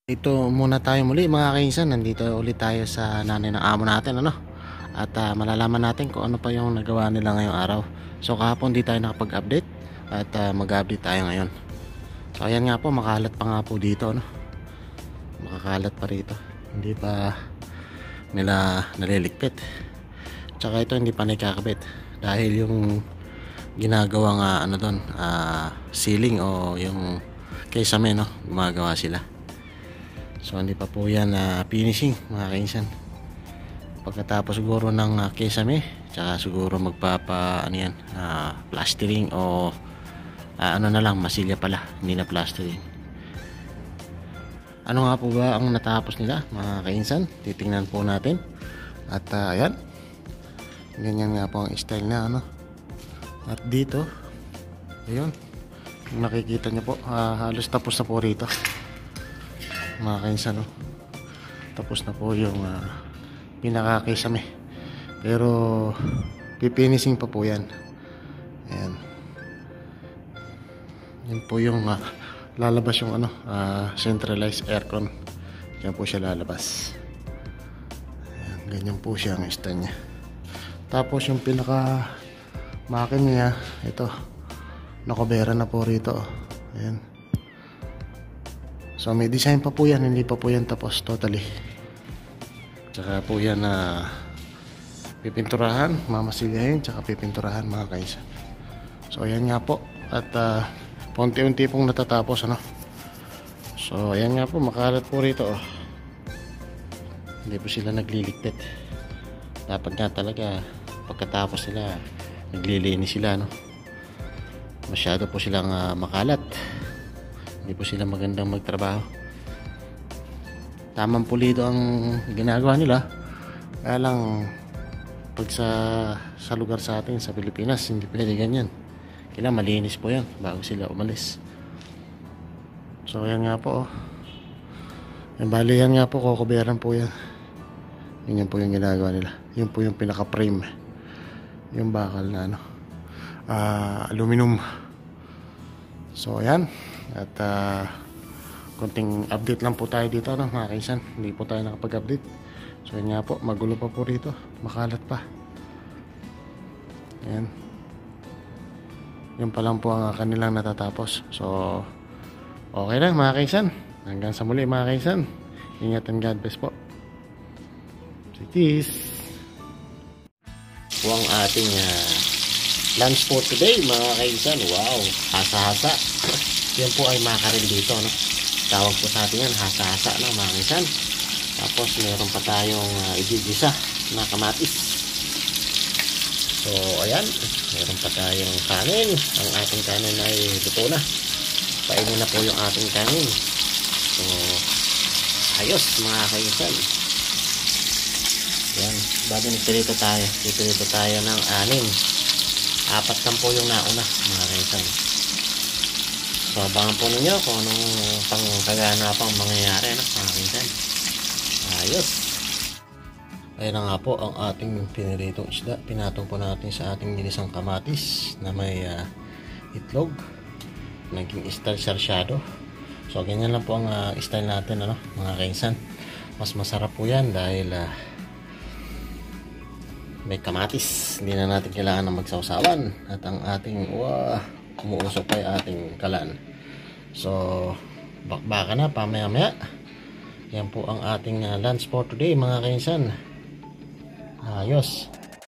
Ito muna tayo muli mga kainsan, nandito ulit tayo sa nanay ng amo natin at malalaman natin kung ano pa yung nagawa nila ngayong araw. So kahapon di tayo nakapag-update at mag-update tayo ngayon. So ayan nga po, makalat pa nga po dito makakalat pa rito, hindi pa nila naliligpit. Tsaka ito hindi pa nakakabit dahil yung ginagawang ceiling o yung kesame gumagawa sila. So hindi pa po yan finishing mga kainsan. Pagkatapos siguro ng kesame, tsaka siguro plastering o na lang, masilya pala, hindi na plastering. Ano nga po ba ang natapos nila mga kainsan? Titingnan po natin. At ayan, ganyan nga po ang style na At dito, ayun, kung nakikita nyo po, halos tapos na po rito mga kainsan. Tapos na po yung pinaka-kesame, pero pipinising pa po yan. Ayan, yan po yung lalabas yung centralized aircon. Yan po siya lalabas. Ayan, ganyan po siya ang stand nya. Tapos yung pinaka makin niya, ito nakobera na po rito. Ayan. So may design pa po yan, hindi pa po yan tapos totally. Tsaka po yan pipinturahan, mamasilyahin, tsaka pipinturahan mga kaisa. So ayan nga po. At paunti-unti pong natatapos So ayan nga po, makalat po rito Hindi po sila nagliligpit. Dapat nga talaga pagkatapos sila naglilinis sila Masyado po silang makalat. Hindi po sila magandang magtrabaho. Tamang pulido ang ginagawa nila. Kaya lang pag sa lugar sa atin sa Pilipinas, hindi pwede ganyan. Kailangan malinis po yan bago sila umalis. So yan nga po bali yan nga po, kukuberan po yan. Yan po yung ginagawa nila. Yun po yung pinaka frame, yung bakal na aluminum. So ayan. At konting update lang po tayo dito mga kaisan. Hindi po tayo nakapag-update. So yun nga po, magulo pa po rito, makalat pa. Ayan, yun pa lang po ang kanilang natatapos. So okay lang mga kaisan. Hanggang sa muli mga kaisan. Ingat and God bless po. Cheers. Po ang ating lunch for today mga kaisan. Wow, hasa-hasa. Yan po ay makarel dito Tawag po sa atin yan, hasa-hasa mga kaisan. Tapos meron pa tayong igigisa na kamatis. So ayan, meron pa tayong kanin. Ang ating kanin ay luto na. Painin na po yung ating kanin. So ayos mga kaisan. Yan, bago nagpilito tayo ng 6. 4 lang po yung nauna mga kaisan. So abangan po ninyo kung anong pangkaganapang mangyayari mga kaisan. Ayos. Ayun na nga po ang ating piniritong isda. Pinatong po natin sa ating ginisang kamatis na may itlog. Naging style sarsyado. So ganyan lang po ang style natin mga kaisan. Mas masarap po yan dahil may kamatis. Hindi na natin kailangan ng magsawsawan. At ang ating umuusok pa yung ating kalan. So bakbaka na pamaya-maya. Yan po ang ating lunch for today mga kainsan. Ayos.